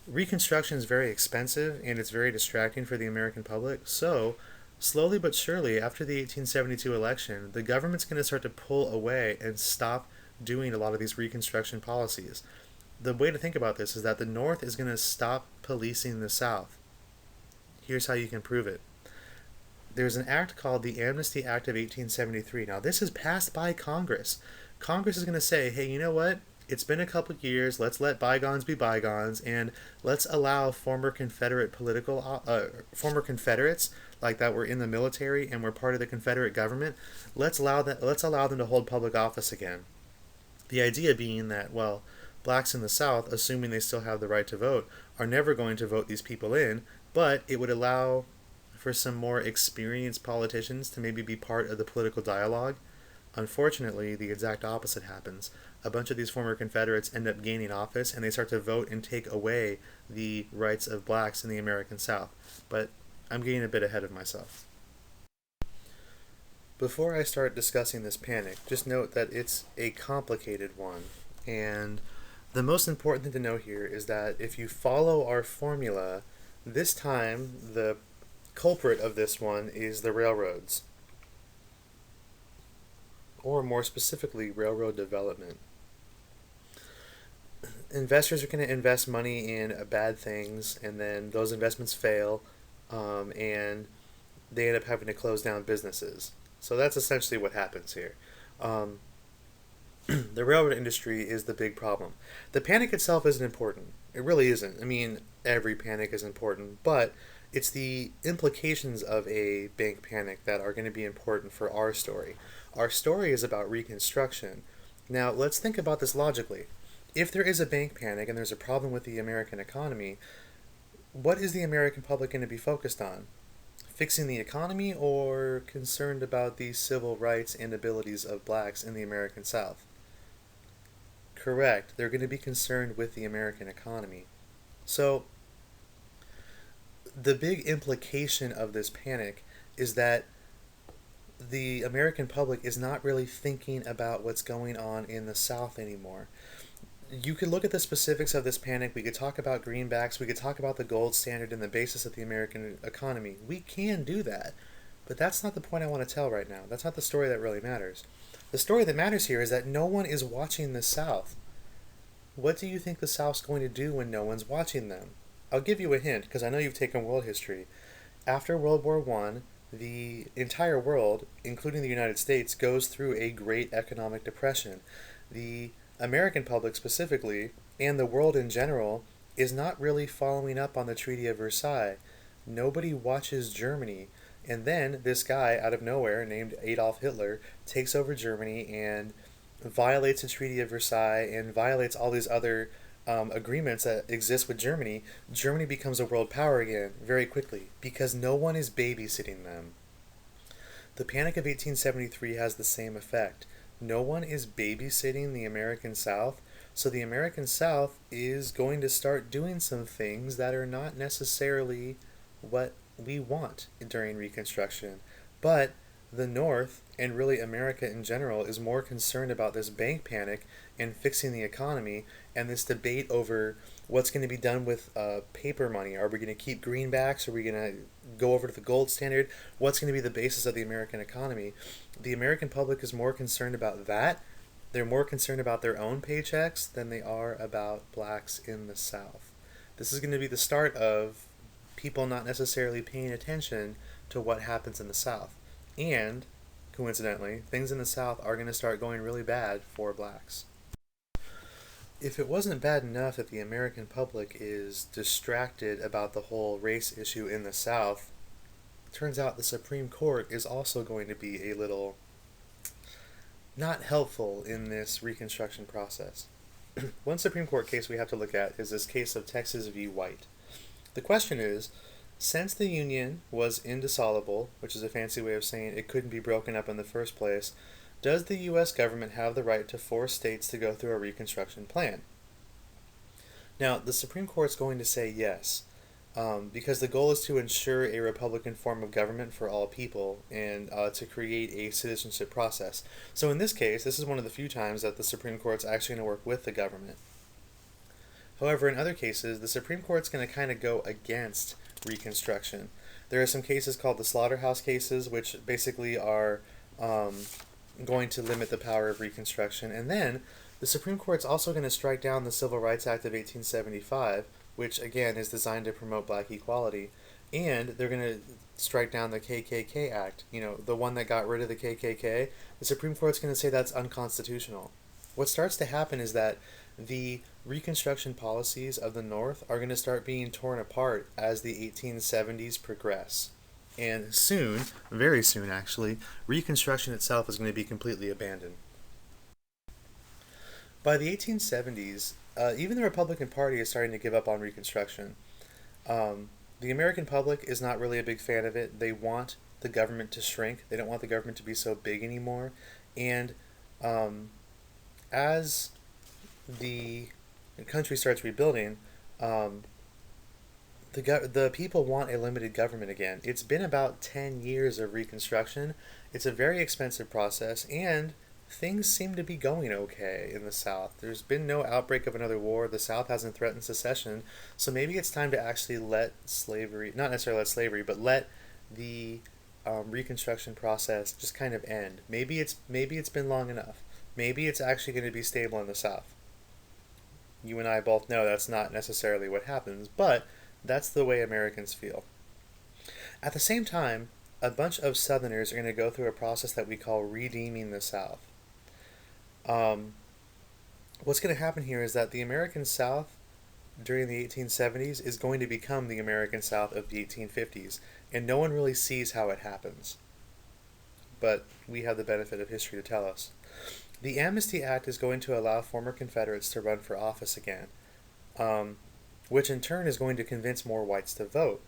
Reconstruction is very expensive and it's very distracting for the American public, so slowly but surely, after the 1872 election, the government's going to start to pull away and stop doing a lot of these Reconstruction policies. The way to think about this is that the North is going to stop policing the South. Here's how you can prove it. There's an act called the Amnesty Act of 1873. Now, this is passed by Congress. Congress is going to say, hey, you know what? It's been a couple years. Let's let bygones be bygones, and let's allow former Confederates like that were in the military and were part of the Confederate government. Let's allow them to hold public office again. The idea being that, well, blacks in the South, assuming they still have the right to vote, are never going to vote these people in, but it would allow for some more experienced politicians to maybe be part of the political dialogue. Unfortunately, the exact opposite happens. A bunch of these former Confederates end up gaining office and they start to vote and take away the rights of blacks in the American South. But I'm getting a bit ahead of myself. Before I start discussing this panic, just note that it's a complicated one. And the most important thing to know here is that if you follow our formula, this time the culprit of this one is the railroads. Or more specifically, railroad development. Investors are going to invest money in bad things, and then those investments fail, and they end up having to close down businesses. So that's essentially what happens here. The railroad industry is the big problem. The panic itself isn't important. It really isn't. I mean, every panic is important, but it's the implications of a bank panic that are going to be important for our story. Our story is about Reconstruction. Now, let's think about this logically. If there is a bank panic and there's a problem with the American economy, what is the American public going to be focused on? Fixing the economy or concerned about the civil rights and abilities of blacks in the American South? Correct. They're going to be concerned with the American economy. So, the big implication of this panic is that the American public is not really thinking about what's going on in the South anymore. You could look at the specifics of this panic. We could talk about greenbacks. We could talk about the gold standard and the basis of the American economy. We can do that. But that's not the point I want to tell right now. That's not the story that really matters. The story that matters here is that no one is watching the South. What do you think the South's going to do when no one's watching them? I'll give you a hint, because I know you've taken world history. After World War I, the entire world, including the United States, goes through a great economic depression. The American public specifically, and the world in general, is not really following up on the Treaty of Versailles. Nobody watches Germany. And then this guy out of nowhere named Adolf Hitler takes over Germany and violates the Treaty of Versailles and violates all these other agreements that exist with Germany. Germany becomes a world power again very quickly because no one is babysitting them. The Panic of 1873 has the same effect. No one is babysitting the American South, so the American South is going to start doing some things that are not necessarily what we want during Reconstruction. But the North, and really America in general, is more concerned about this bank panic and fixing the economy and this debate over what's going to be done with paper money. Are we going to keep greenbacks? Are we going to go over to the gold standard? What's going to be the basis of the American economy? The American public is more concerned about that. They're more concerned about their own paychecks than they are about blacks in the South. This is going to be the start of people not necessarily paying attention to what happens in the South. And, coincidentally, things in the South are going to start going really bad for blacks. If it wasn't bad enough that the American public is distracted about the whole race issue in the South, it turns out the Supreme Court is also going to be a little not helpful in this Reconstruction process. One Supreme Court case we have to look at is this case of Texas v. White. The question is, since the Union was indissoluble, which is a fancy way of saying it couldn't be broken up in the first place, does the U.S. government have the right to force states to go through a Reconstruction plan? Now, the Supreme Court's going to say yes, because the goal is to ensure a Republican form of government for all people and to create a citizenship process. So, in this case, this is one of the few times that the Supreme Court's actually going to work with the government. However, in other cases, the Supreme Court's going to kind of go against Reconstruction. There are some cases called the slaughterhouse cases, which basically are going to limit the power of Reconstruction. And then the Supreme Court's also going to strike down the Civil Rights Act of 1875, which again is designed to promote black equality. And they're going to strike down the KKK Act, the one that got rid of the KKK. The Supreme Court's going to say that's unconstitutional. What starts to happen is that the Reconstruction policies of the North are going to start being torn apart as the 1870s progress. And soon, very soon actually, Reconstruction itself is going to be completely abandoned. By the 1870s, even the Republican Party is starting to give up on Reconstruction. The American public is not really a big fan of it. They want the government to shrink. They don't want the government to be so big anymore. And as the country starts rebuilding, the people want a limited government again. It's been about 10 years of Reconstruction. It's a very expensive process, and things seem to be going okay in the South. There's been no outbreak of another war. The South hasn't threatened secession, so maybe it's time to actually let slavery, not necessarily let slavery, but let the Reconstruction process just kind of end. Maybe it's been long enough. Maybe it's actually going to be stable in the South. You and I both know that's not necessarily what happens, but that's the way Americans feel. At the same time, a bunch of Southerners are going to go through a process that we call redeeming the South. What's going to happen here is that the American South during the 1870s is going to become the American South of the 1850s, and no one really sees how it happens. But we have the benefit of history to tell us. The Amnesty Act is going to allow former Confederates to run for office again, which in turn is going to convince more whites to vote.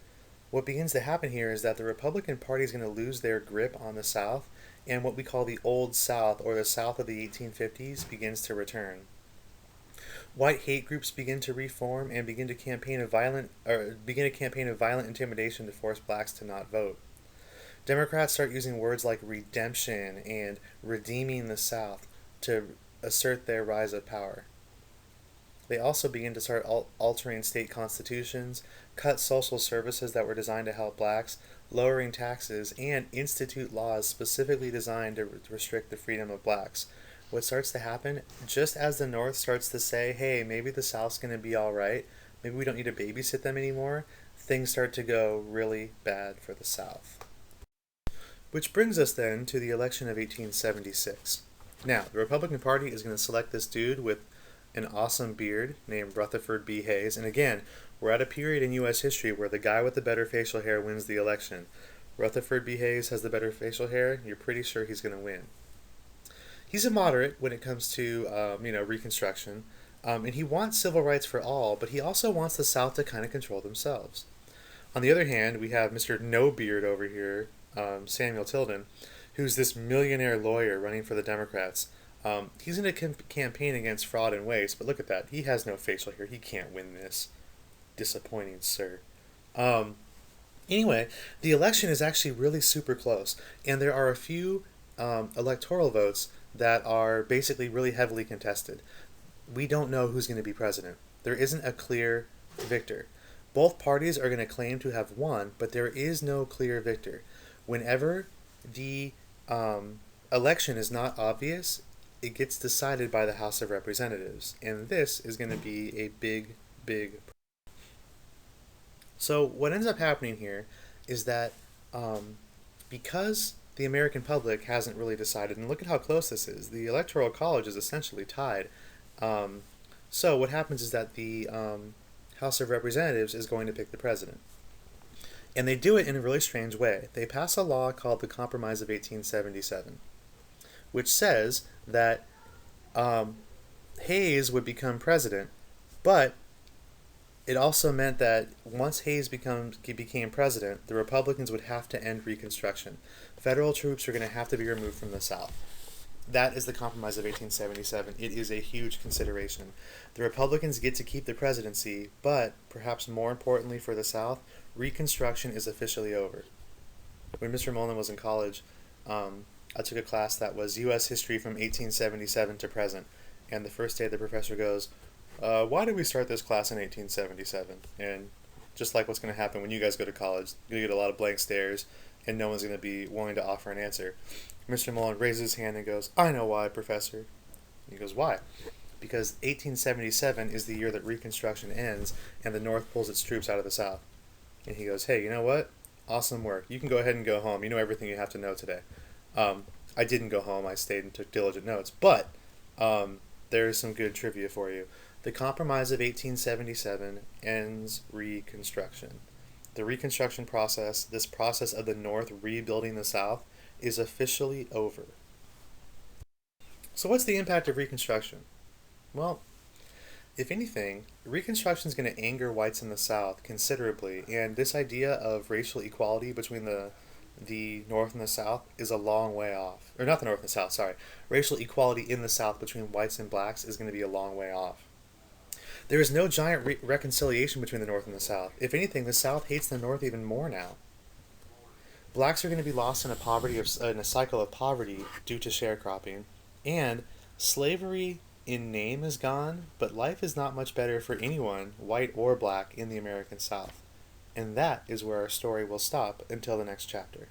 What begins to happen here is that the Republican Party is going to lose their grip on the South, and what we call the Old South, or the South of the 1850s, begins to return. White hate groups begin to reform and begin a campaign of violent intimidation to force blacks to not vote. Democrats start using words like redemption and redeeming the South to assert their rise of power. They also begin to start altering state constitutions, cut social services that were designed to help blacks, lowering taxes, and institute laws specifically designed to restrict the freedom of blacks. What starts to happen, just as the North starts to say, hey, maybe the South's going to be all right, maybe we don't need to babysit them anymore, things start to go really bad for the South. Which brings us then to the election of 1876. Now, the Republican Party is going to select this dude with an awesome beard named Rutherford B. Hayes. And again, we're at a period in U.S. history where the guy with the better facial hair wins the election. Rutherford B. Hayes has the better facial hair. You're pretty sure he's going to win. He's a moderate when it comes to, Reconstruction. And he wants civil rights for all, but he also wants the South to kind of control themselves. On the other hand, we have Mr. No Beard over here, Samuel Tilden, who's this millionaire lawyer running for the Democrats. He's going to campaign against fraud and waste, but look at that. He has no facial hair. He can't win this. Disappointing, sir. Anyway, the election is actually really super close, and there are a few electoral votes that are basically really heavily contested. We don't know who's going to be president. There isn't a clear victor. Both parties are going to claim to have won, but there is no clear victor. Whenever the election is not obvious, it gets decided by the House of Representatives, and this is going to be a big problem. So what ends up happening here is that because the American public hasn't really decided, and look at how close this is, the Electoral College is essentially tied. So what happens is that the House of Representatives is going to pick the president. And they do it in a really strange way. They pass a law called the Compromise of 1877, which says that Hayes would become president, but it also meant that once Hayes became president, the Republicans would have to end Reconstruction. Federal troops are going to have to be removed from the South. That is the Compromise of 1877. It is a huge consideration. The Republicans get to keep the presidency, but, perhaps more importantly for the South, Reconstruction is officially over. When Mr. Mullen was in college, I took a class that was U.S. history from 1877 to present. And the first day the professor goes, why did we start this class in 1877? And just like what's going to happen when you guys go to college, you'll get a lot of blank stares, and no one's going to be willing to offer an answer. Mr. Mullen raises his hand and goes, I know why, Professor. He goes, why? Because 1877 is the year that Reconstruction ends and the North pulls its troops out of the South. And he goes, hey, you know what? Awesome work. You can go ahead and go home. You know everything you have to know today. I didn't go home. I stayed and took diligent notes. But there's some good trivia for you. The Compromise of 1877 ends Reconstruction. The Reconstruction process, this process of the North rebuilding the South, is officially over. So what's the impact of Reconstruction? Well, if anything, Reconstruction is going to anger whites in the South considerably, and this idea of racial equality between the North and the South is a long way off. Or not the North and the South, sorry. Racial equality in the South between whites and blacks is going to be a long way off. There is no giant reconciliation between the North and the South. If anything, the South hates the North even more now. Blacks are going to be lost in a cycle of poverty due to sharecropping, and slavery in name is gone, but life is not much better for anyone, white or black, in the American South. And that is where our story will stop until the next chapter.